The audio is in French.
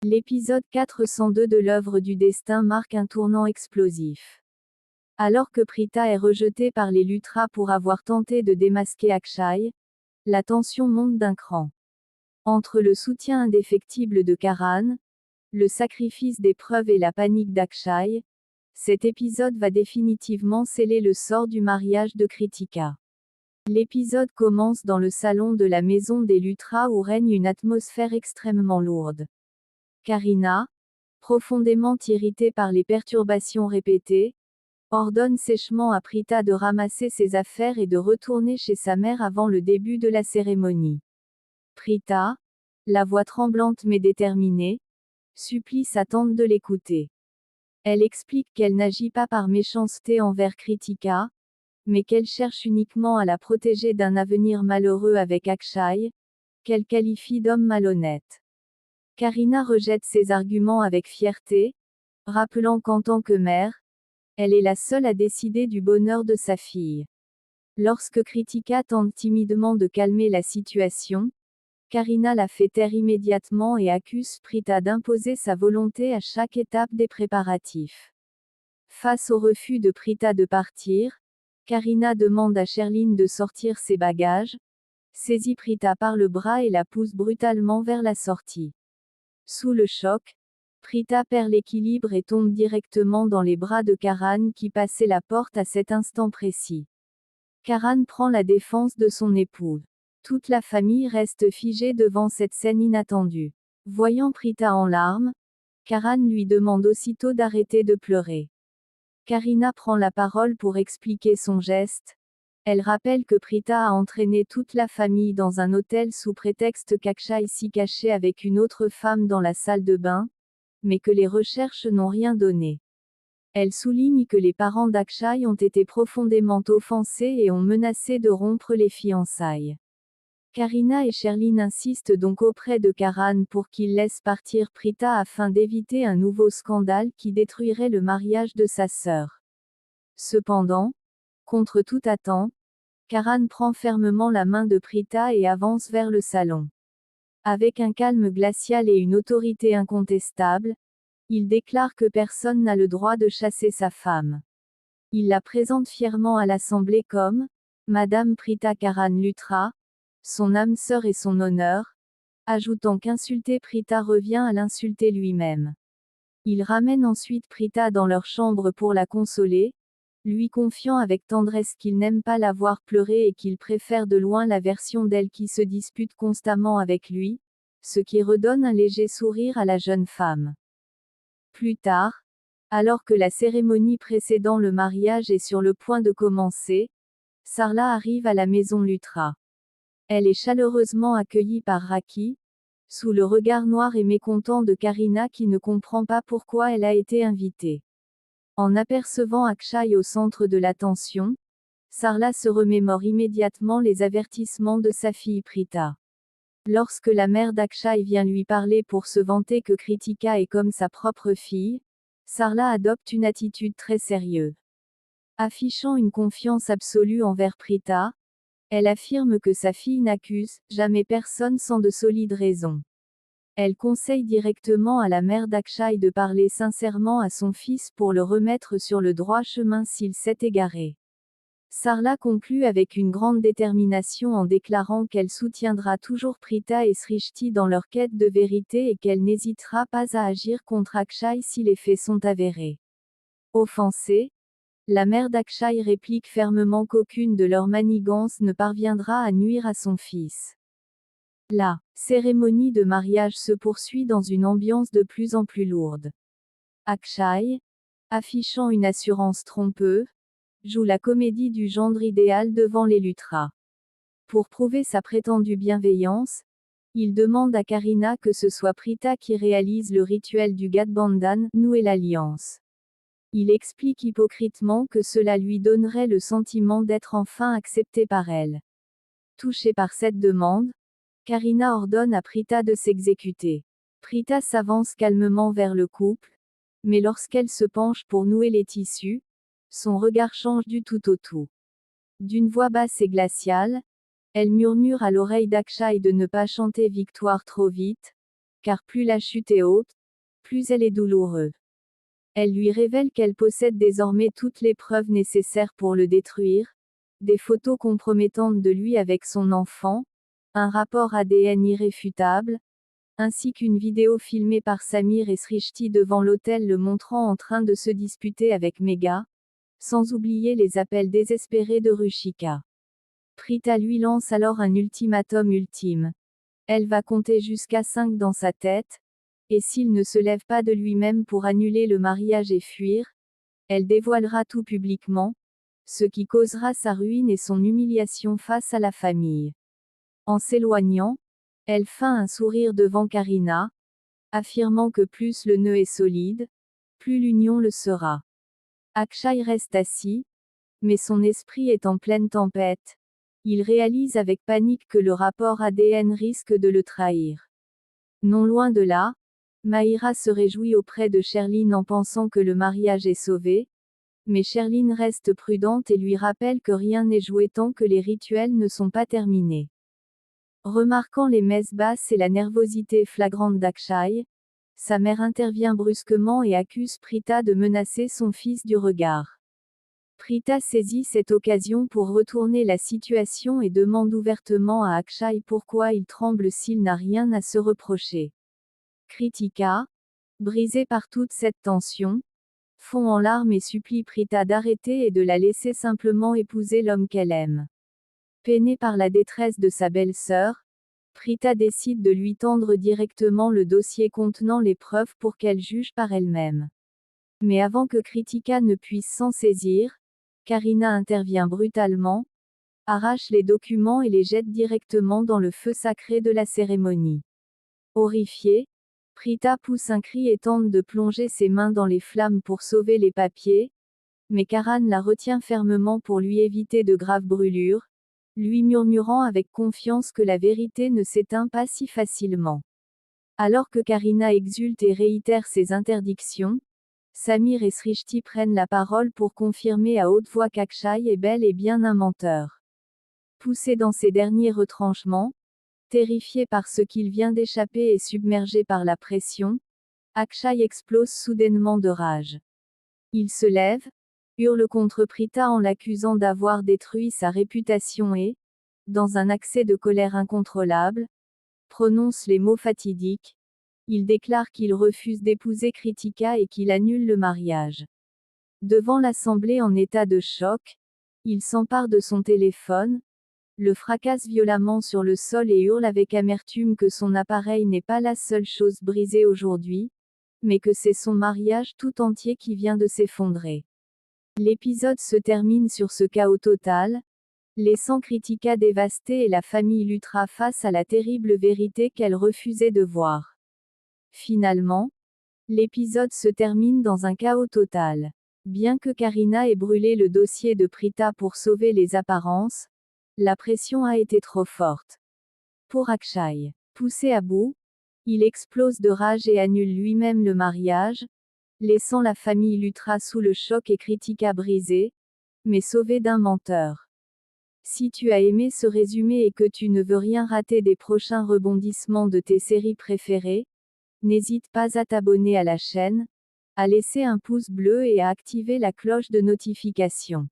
L'épisode 402 de l'œuvre du destin marque un tournant explosif. Alors que Prita est rejetée par les Luthra pour avoir tenté de démasquer Akshay, la tension monte d'un cran. Entre le soutien indéfectible de Karan, le sacrifice des preuves et la panique d'Akshay, cet épisode va définitivement sceller le sort du mariage de Kritika. L'épisode commence dans le salon de la maison des Luthra où règne une atmosphère extrêmement lourde. Karina, profondément irritée par les perturbations répétées, ordonne sèchement à Prita de ramasser ses affaires et de retourner chez sa mère avant le début de la cérémonie. Prita, la voix tremblante mais déterminée, supplie sa tante de l'écouter. Elle explique qu'elle n'agit pas par méchanceté envers Kritika, mais qu'elle cherche uniquement à la protéger d'un avenir malheureux avec Akshay, qu'elle qualifie d'homme malhonnête. Karina rejette ces arguments avec fierté, rappelant qu'en tant que mère, elle est la seule à décider du bonheur de sa fille. Lorsque Kritika tente timidement de calmer la situation, Karina la fait taire immédiatement et accuse Prita d'imposer sa volonté à chaque étape des préparatifs. Face au refus de Prita de partir, Karina demande à Sherline de sortir ses bagages, saisit Prita par le bras et la pousse brutalement vers la sortie. Sous le choc, Prita perd l'équilibre et tombe directement dans les bras de Karan qui passait la porte à cet instant précis. Karan prend la défense de son époux. Toute la famille reste figée devant cette scène inattendue. Voyant Prita en larmes, Karan lui demande aussitôt d'arrêter de pleurer. Karina prend la parole pour expliquer son geste. Elle rappelle que Prita a entraîné toute la famille dans un hôtel sous prétexte qu'Akshay s'y cachait avec une autre femme dans la salle de bain, mais que les recherches n'ont rien donné. Elle souligne que les parents d'Akshay ont été profondément offensés et ont menacé de rompre les fiançailles. Karina et Sherline insistent donc auprès de Karan pour qu'il laisse partir Prita afin d'éviter un nouveau scandale qui détruirait le mariage de sa sœur. Cependant, contre toute attente, Karan prend fermement la main de Prita et avance vers le salon. Avec un calme glacial et une autorité incontestable, il déclare que personne n'a le droit de chasser sa femme. Il la présente fièrement à l'Assemblée comme « Madame Prita Karan Luthra, son âme sœur et son honneur », ajoutant qu'insulter Prita revient à l'insulter lui-même. Il ramène ensuite Prita dans leur chambre pour la consoler, lui confiant avec tendresse qu'il n'aime pas la voir pleurer et qu'il préfère de loin la version d'elle qui se dispute constamment avec lui, ce qui redonne un léger sourire à la jeune femme. Plus tard, alors que la cérémonie précédant le mariage est sur le point de commencer, Sarla arrive à la maison Luthra. Elle est chaleureusement accueillie par Raki, sous le regard noir et mécontent de Karina qui ne comprend pas pourquoi elle a été invitée. En apercevant Akshay au centre de l'attention, Sarla se remémore immédiatement les avertissements de sa fille Prita. Lorsque la mère d'Akshay vient lui parler pour se vanter que Kritika est comme sa propre fille, Sarla adopte une attitude très sérieuse. Affichant une confiance absolue envers Prita, elle affirme que sa fille n'accuse jamais personne sans de solides raisons. Elle conseille directement à la mère d'Akshay de parler sincèrement à son fils pour le remettre sur le droit chemin s'il s'est égaré. Sarla conclut avec une grande détermination en déclarant qu'elle soutiendra toujours Prita et Srishti dans leur quête de vérité et qu'elle n'hésitera pas à agir contre Akshay si les faits sont avérés. Offensée, la mère d'Akshay réplique fermement qu'aucune de leurs manigances ne parviendra à nuire à son fils. La cérémonie de mariage se poursuit dans une ambiance de plus en plus lourde. Akshay, affichant une assurance trompeuse, joue la comédie du gendre idéal devant les Luthra. Pour prouver sa prétendue bienveillance, il demande à Karina que ce soit Prita qui réalise le rituel du Gadbandhan, nouer l'alliance. Il explique hypocritement que cela lui donnerait le sentiment d'être enfin accepté par elle. Touchée par cette demande, Karina ordonne à Prita de s'exécuter. Prita s'avance calmement vers le couple, mais lorsqu'elle se penche pour nouer les tissus, son regard change du tout au tout. D'une voix basse et glaciale, elle murmure à l'oreille d'Akshay de ne pas chanter victoire trop vite, car plus la chute est haute, plus elle est douloureuse. Elle lui révèle qu'elle possède désormais toutes les preuves nécessaires pour le détruire, des photos compromettantes de lui avec son enfant, un rapport ADN irréfutable, ainsi qu'une vidéo filmée par Samir et Srishti devant l'hôtel le montrant en train de se disputer avec Megha, sans oublier les appels désespérés de Ruchika. Prita lui lance alors un ultimatum ultime. Elle va compter jusqu'à 5 dans sa tête, et s'il ne se lève pas de lui-même pour annuler le mariage et fuir, elle dévoilera tout publiquement, ce qui causera sa ruine et son humiliation face à la famille. En s'éloignant, elle feint un sourire devant Karina, affirmant que plus le nœud est solide, plus l'union le sera. Akshay reste assis, mais son esprit est en pleine tempête. Il réalise avec panique que le rapport ADN risque de le trahir. Non loin de là, Mahira se réjouit auprès de Sherline en pensant que le mariage est sauvé, mais Sherline reste prudente et lui rappelle que rien n'est joué tant que les rituels ne sont pas terminés. Remarquant les messes basses et la nervosité flagrante d'Akshay, sa mère intervient brusquement et accuse Prita de menacer son fils du regard. Prita saisit cette occasion pour retourner la situation et demande ouvertement à Akshay pourquoi il tremble s'il n'a rien à se reprocher. Kritika, brisée par toute cette tension, fond en larmes et supplie Prita d'arrêter et de la laisser simplement épouser l'homme qu'elle aime. Peinée par la détresse de sa belle-sœur, Prita décide de lui tendre directement le dossier contenant les preuves pour qu'elle juge par elle-même. Mais avant que Kritika ne puisse s'en saisir, Karina intervient brutalement, arrache les documents et les jette directement dans le feu sacré de la cérémonie. Horrifiée, Prita pousse un cri et tente de plonger ses mains dans les flammes pour sauver les papiers, mais Karan la retient fermement pour lui éviter de graves brûlures, lui murmurant avec confiance que la vérité ne s'éteint pas si facilement. Alors que Karina exulte et réitère ses interdictions, Samir et Srishti prennent la parole pour confirmer à haute voix qu'Akshay est bel et bien un menteur. Poussé dans ses derniers retranchements, terrifié par ce qu'il vient d'échapper et submergé par la pression, Akshay explose soudainement de rage. Il se lève, hurle contre Prita en l'accusant d'avoir détruit sa réputation et, dans un accès de colère incontrôlable, prononce les mots fatidiques. Il déclare qu'il refuse d'épouser Kritika et qu'il annule le mariage. Devant l'assemblée en état de choc, il s'empare de son téléphone, le fracasse violemment sur le sol et hurle avec amertume que son appareil n'est pas la seule chose brisée aujourd'hui, mais que c'est son mariage tout entier qui vient de s'effondrer. L'épisode se termine sur ce chaos total, laissant Kritika dévastée et la famille Luthra face à la terrible vérité qu'elle refusait de voir. Finalement, l'épisode se termine dans un chaos total. Bien que Karina ait brûlé le dossier de Prita pour sauver les apparences, la pression a été trop forte. Pour Akshay, poussé à bout, il explose de rage et annule lui-même le mariage, laissant la famille Luthra sous le choc et Kritika brisée, mais sauvée d'un menteur. Si tu as aimé ce résumé et que tu ne veux rien rater des prochains rebondissements de tes séries préférées, n'hésite pas à t'abonner à la chaîne, à laisser un pouce bleu et à activer la cloche de notification.